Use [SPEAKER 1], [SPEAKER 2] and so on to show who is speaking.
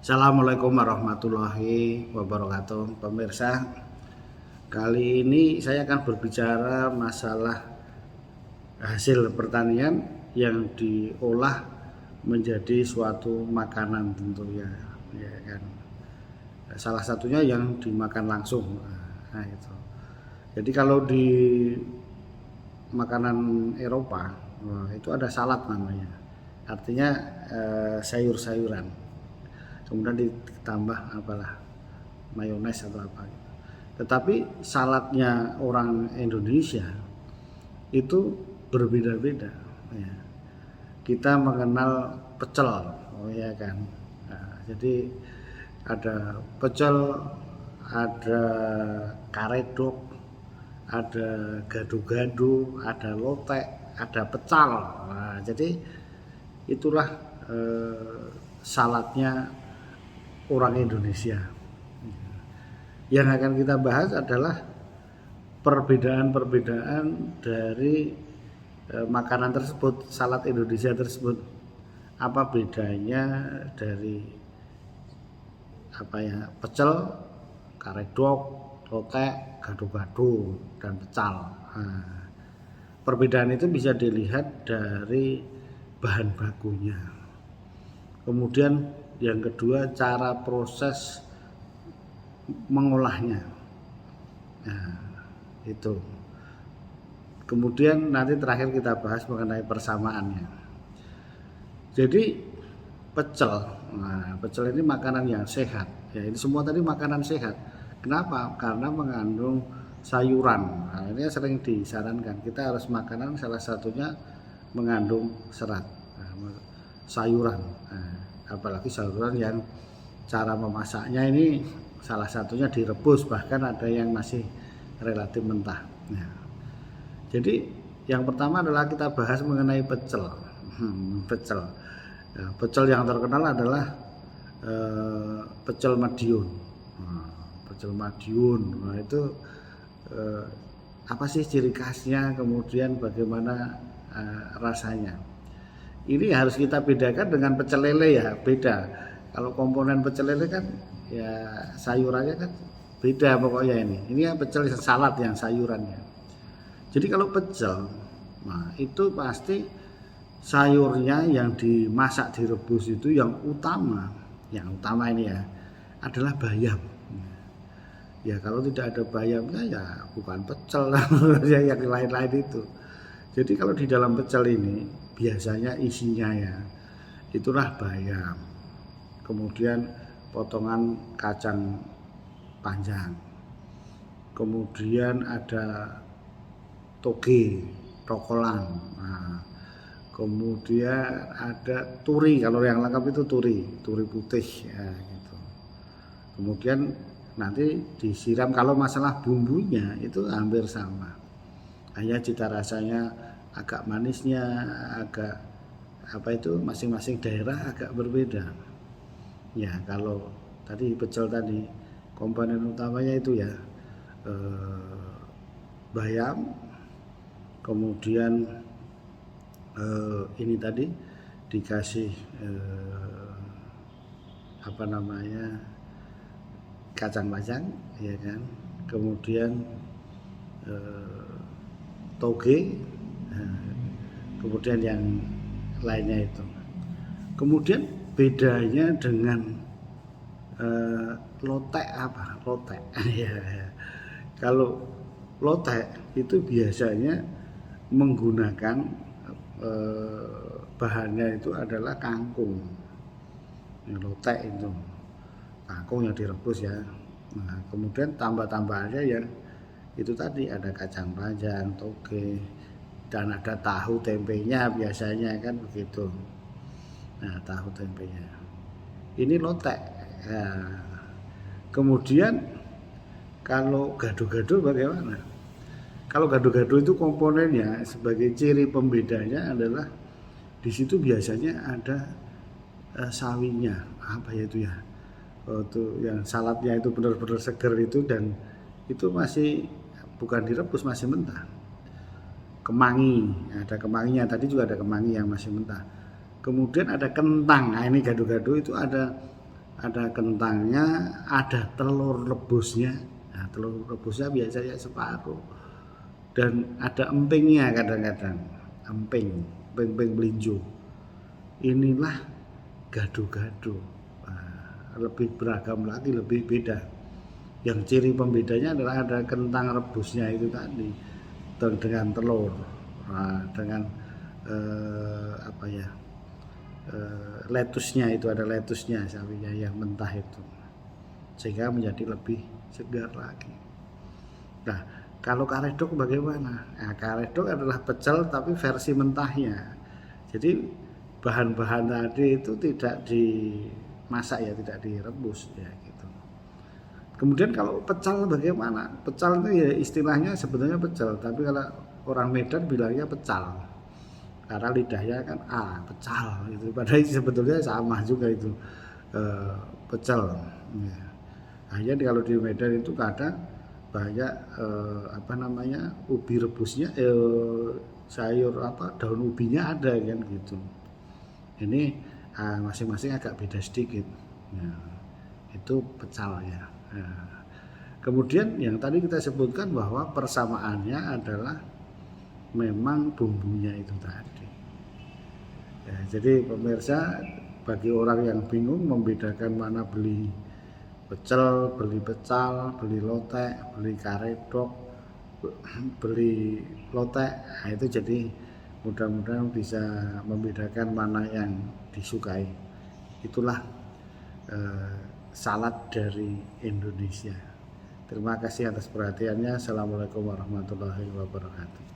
[SPEAKER 1] Assalamualaikum warahmatullahi wabarakatuh. Pemirsa, kali ini saya akan berbicara masalah hasil pertanian yang diolah menjadi suatu makanan tentunya, ya kan. Salah satunya yang dimakan langsung. Nah, itu. Jadi kalau di makanan Eropa, itu ada salad namanya. Artinya sayur-sayuran. Kemudian ditambah apalah mayones atau apa gitu. Tetapi saladnya orang Indonesia itu berbeda-beda ya. Kita mengenal pecel, oh ya kan. Nah, jadi ada pecel, ada karedok, ada gado-gado, ada lotek, ada pecal. Nah, jadi itulah saladnya orang Indonesia. Yang akan kita bahas adalah perbedaan-perbedaan dari makanan tersebut, salad Indonesia tersebut. Apa bedanya dari pecel, karedok, lotek, gado-gado, dan pecal. Nah, perbedaan itu bisa dilihat dari bahan bakunya. Kemudian yang kedua, cara proses mengolahnya. Nah, itu. Kemudian nanti terakhir kita bahas mengenai persamaannya. Jadi pecel. Nah, pecel ini makanan yang sehat. Ya, ini semua tadi makanan sehat. Kenapa? Karena mengandung sayuran. Nah, ini sering disarankan kita harus makanan salah satunya mengandung serat. Nah, sayuran. Nah, apalagi sayuran yang cara memasaknya ini salah satunya direbus, bahkan ada yang masih relatif mentah. Nah, jadi yang pertama adalah kita bahas mengenai pecel. Pecel. Nah, pecel yang terkenal adalah pecel Madiun. Pecel Madiun. Nah, itu apa sih ciri khasnya, kemudian bagaimana rasanya? Ini harus kita bedakan dengan pecel lele ya, beda. Kalau komponen pecel lele kan ya sayurannya kan beda pokoknya ini. Ini yang pecel salad yang sayurannya. Jadi kalau pecel, nah itu pasti sayurnya yang dimasak direbus itu yang utama ini ya adalah bayam. Ya kalau tidak ada bayamnya ya bukan pecel ya yang lain-lain itu. Jadi kalau di dalam pecel ini biasanya isinya ya itulah bayam, kemudian potongan kacang panjang, kemudian ada toge, tokolan, nah, kemudian ada turi, kalau yang lengkap itu turi putih ya gitu. Kemudian nanti disiram, kalau masalah bumbunya itu hampir sama, hanya cita rasanya agak manisnya, agak masing-masing daerah agak berbeda. Ya kalau tadi pecel tadi komponen utamanya itu ya bayam, kemudian ini tadi dikasih kacang panjang ya kan, kemudian toge, kemudian yang lainnya itu. Kemudian bedanya dengan lotek apa? Lotek. Ya. Kalau lotek itu biasanya menggunakan bahannya itu adalah kangkung. Lotek itu kangkung yang direbus ya. Nah, kemudian tambah-tambahannya yang itu tadi ada kacang panjang, toge, dan ada tahu tempenya biasanya kan begitu. Nah, tahu tempenya. Ini lotek. Nah, kemudian kalau gado-gado bagaimana? Kalau gado-gado itu komponennya sebagai ciri pembedanya adalah di situ biasanya ada sawinya. Apa ya itu ya? Itu yang saladnya itu benar-benar segar itu, dan itu masih bukan direbus, masih mentah. Kemangi, ada kemanginya, tadi juga ada kemangi yang masih mentah. Kemudian ada kentang. Nah, ini gado-gado itu ada ada kentangnya, ada telur rebusnya. Nah, telur rebusnya biasanya separuh, dan ada empingnya kadang-kadang, emping melinjo. Inilah gado-gado. Nah, lebih beragam lagi, lebih beda. Yang ciri pembedanya adalah ada kentang rebusnya itu tadi, dengan telur, dengan lettuce-nya, itu ada lettuce-nya, sapinya yang mentah itu, sehingga menjadi lebih segar lagi. Nah, kalau karedok bagaimana? Nah, karedok adalah pecel tapi versi mentahnya. Jadi bahan-bahan tadi itu tidak dimasak ya, tidak direbus ya gitu. Kemudian kalau pecel bagaimana? Pecel itu ya istilahnya sebetulnya pecel, tapi kalau orang Medan bilangnya pecal, karena lidahnya kan pecal itu, padahal sebetulnya sama juga itu, pecel ya. Hanya kalau di Medan itu kadang banyak ubi rebusnya, sayur daun ubinya ada kan gitu. Ini masing-masing agak beda sedikit ya, itu pecal ya. Nah, kemudian yang tadi kita sebutkan bahwa persamaannya adalah memang bumbunya itu tadi ya. Jadi pemirsa, bagi orang yang bingung membedakan mana beli pecel, beli pecal, beli lotek, beli karedok, beli lotek, nah itu jadi mudah-mudahan bisa membedakan mana yang disukai. Itulah salad dari Indonesia. Terima kasih atas perhatiannya. Assalamualaikum warahmatullahi wabarakatuh.